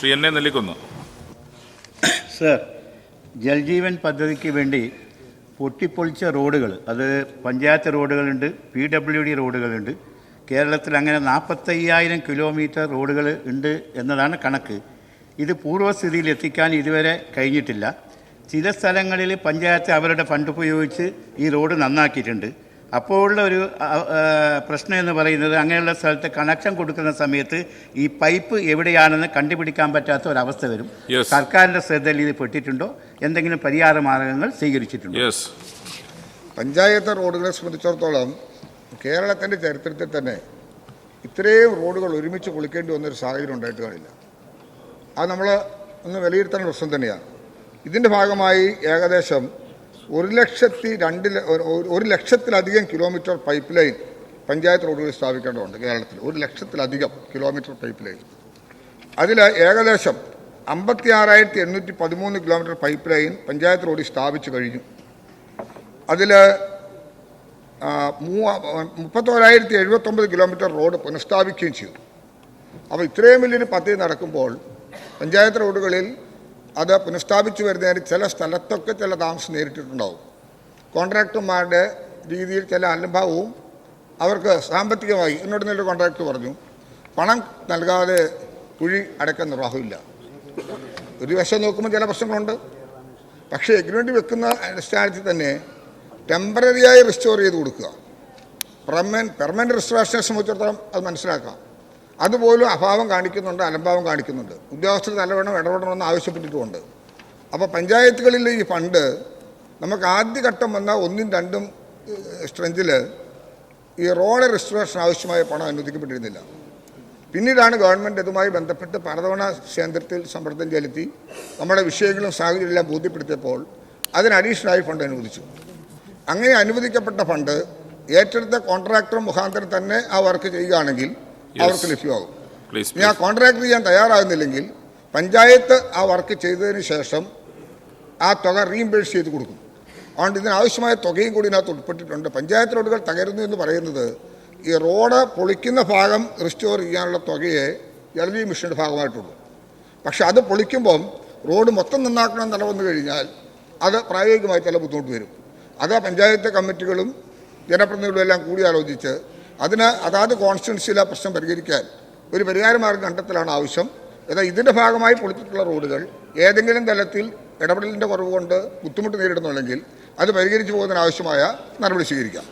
ശ്രീ എന്നെ നെല്ലിക്കുന്നു. സർ, ജൽജീവൻ പദ്ധതിക്ക് വേണ്ടി പൊട്ടിപ്പൊളിച്ച റോഡുകൾ, അത് പഞ്ചായത്ത് റോഡുകളുണ്ട്, PWD റോഡുകളുണ്ട്. കേരളത്തിൽ അങ്ങനെ 45,000 കിലോമീറ്റർ റോഡുകൾ ഉണ്ട് എന്നതാണ് കണക്ക്. ഇത് പൂർവ്വസ്ഥിതിയിൽ എത്തിക്കാൻ ഇതുവരെ കഴിഞ്ഞിട്ടില്ല. ചില സ്ഥലങ്ങളിൽ പഞ്ചായത്ത് അവരുടെ ഫണ്ട് ഉപയോഗിച്ച് ഈ റോഡ് നന്നാക്കിയിട്ടുണ്ട്. അപ്പോഴുള്ള ഒരു പ്രശ്നം എന്ന് പറയുന്നത്, അങ്ങനെയുള്ള സ്ഥലത്ത് കണക്ഷൻ കൊടുക്കുന്ന സമയത്ത് ഈ പൈപ്പ് എവിടെയാണെന്ന് കണ്ടുപിടിക്കാൻ പറ്റാത്ത ഒരവസ്ഥ വരും. സർക്കാരിൻ്റെ ശ്രദ്ധയിൽ ഇത് പെട്ടിട്ടുണ്ടോ? എന്തെങ്കിലും പരിഹാര മാർഗങ്ങൾ സ്വീകരിച്ചിട്ടുണ്ടോ? പഞ്ചായത്ത് റോഡുകളെ സംബന്ധിച്ചിടത്തോളം കേരളത്തിൻ്റെ ചരിത്രത്തിൽ തന്നെ ഇത്രയും റോഡുകൾ ഒരുമിച്ച് പൊളിക്കേണ്ടി വന്നൊരു സാഹചര്യം ഉണ്ടായിട്ട് കാണില്ല. അത് നമ്മൾ ഒന്ന് വിലയിരുത്തേണ്ട പ്രശ്നം തന്നെയാണ്. ഇതിൻ്റെ ഭാഗമായി ഏകദേശം 1,02,000 കിലോമീറ്റർ പൈപ്പ് ലൈൻ പഞ്ചായത്ത് റോഡുകളിൽ സ്ഥാപിക്കേണ്ടതുണ്ട്. കേരളത്തിൽ 1,00,000 കിലോമീറ്റർ പൈപ്പ് ലൈൻ. അതിൽ ഏകദേശം 56,813 കിലോമീറ്റർ പൈപ്പ് ലൈൻ പഞ്ചായത്ത് റോഡിൽ സ്ഥാപിച്ചു കഴിഞ്ഞു. അതിൽ 31,079 കിലോമീറ്റർ റോഡ് പുനഃസ്ഥാപിക്കുകയും ചെയ്തു. അപ്പോൾ ഇത്രയും വലിയൊരു പദ്ധതി നടക്കുമ്പോൾ പഞ്ചായത്ത് റോഡുകളിൽ അത് പുനഃസ്ഥാപിച്ചു വരുന്നതിന് ചില സ്ഥലത്തൊക്കെ ചില താമസം നേരിട്ടിട്ടുണ്ടാവും. കോൺട്രാക്ടർമാരുടെ രീതിയിൽ ചില അലംഭാവവും അവർക്ക് സാമ്പത്തികമായി. എന്നോട് നല്ലൊരു കോൺട്രാക്ടർ പറഞ്ഞു, പണം നൽകാതെ കുഴി അടയ്ക്കാൻ നിർവാഹമില്ല. ഒരു വശം നോക്കുമ്പോൾ ചില പ്രശ്നങ്ങളുണ്ട്. പക്ഷേ എഗ്രിമെൻ്റ് വെക്കുന്ന അടിസ്ഥാനത്തിൽ തന്നെ ടെമ്പററിയായി റിസ്റ്റോർ ചെയ്ത് കൊടുക്കുക. പെർമനൻറ്റ് റിസ്റ്റോറേഷനെ സംബന്ധിച്ചിടത്തോളം അത് മനസ്സിലാക്കാം. അതുപോലും അഭാവം കാണിക്കുന്നുണ്ട്, അലംഭാവം കാണിക്കുന്നുണ്ട്. ഉദ്യോഗസ്ഥർ ഇടപെടണമെന്ന് ആവശ്യപ്പെട്ടിട്ടുമുണ്ട്. അപ്പോൾ പഞ്ചായത്തുകളിൽ ഈ ഫണ്ട് നമുക്ക് ആദ്യഘട്ടം വന്ന 1ഉം 2ഉം സ്ട്രെഞ്ചിൽ ഈ റോഡ് റിസ്റ്റോറേഷൻ ആവശ്യമായ പണം അനുവദിക്കപ്പെട്ടിരുന്നില്ല. പിന്നീടാണ് ഗവൺമെൻറ് ഇതുമായി ബന്ധപ്പെട്ട് പലതവണ കേന്ദ്രത്തിൽ സമ്മർദ്ദം ചെലുത്തി നമ്മുടെ വിഷയങ്ങളും സാഹചര്യമെല്ലാം ബോധ്യപ്പെടുത്തിയപ്പോൾ അതിന് അഡീഷണലായി ഫണ്ട് അനുവദിച്ചു. അങ്ങനെ അനുവദിക്കപ്പെട്ട ഫണ്ട് ഏറ്റെടുത്ത കോൺട്രാക്ടർ മുഖാന്തരം തന്നെ ആ വർക്ക് ചെയ്യുകയാണെങ്കിൽ അവർക്ക് ലഭ്യമാകും. ഇനി ആ കോൺട്രാക്ട് ചെയ്യാൻ തയ്യാറാകുന്നില്ലെങ്കിൽ പഞ്ചായത്ത് ആ വർക്ക് ചെയ്തതിന് ശേഷം ആ തുക റീഇംബേഴ്സ് ചെയ്ത് കൊടുക്കും. അതുകൊണ്ട് ഇതിനാവശ്യമായ തുകയും കൂടി ഇതിനകത്ത് ഉൾപ്പെട്ടിട്ടുണ്ട്. പഞ്ചായത്ത് റോഡുകൾ തകരുന്നു എന്ന് പറയുന്നത് ഈ റോഡ് പൊളിക്കുന്ന ഭാഗം റിസ്റ്റോർ ചെയ്യാനുള്ള തുകയെ ജലജീവ മിഷൻ്റെ ഭാഗമായിട്ടുള്ളൂ. പക്ഷെ അത് പൊളിക്കുമ്പം റോഡ് മൊത്തം നന്നാക്കണം നില വന്നു കഴിഞ്ഞാൽ അത് പ്രായോഗികമായി ചില ബുദ്ധിമുട്ട് വരും. അത് പഞ്ചായത്ത് കമ്മിറ്റികളും ജനപ്രതിനിധികളും എല്ലാം കൂടിയാലോചിച്ച് അതിന് അതാത് കോൺസ്റ്റിറ്റ്യുവൻസിയിലെ പ്രശ്നം പരിഹരിക്കാൻ ഒരു പരിഹാര മാർഗ്ഗം കണ്ടെത്തലാണ് ആവശ്യം. എന്നാൽ ഇതിൻ്റെ ഭാഗമായി പൊളിച്ചിട്ടുള്ള റോഡുകൾ ഏതെങ്കിലും തലത്തിൽ ഇടപെടലിൻ്റെ കുറവ് കൊണ്ട് ബുദ്ധിമുട്ട് നേരിടുന്നുണ്ടെങ്കിൽ അത് പരിഹരിച്ചു പോകുന്നതിനാവശ്യമായ നടപടി സ്വീകരിക്കാം.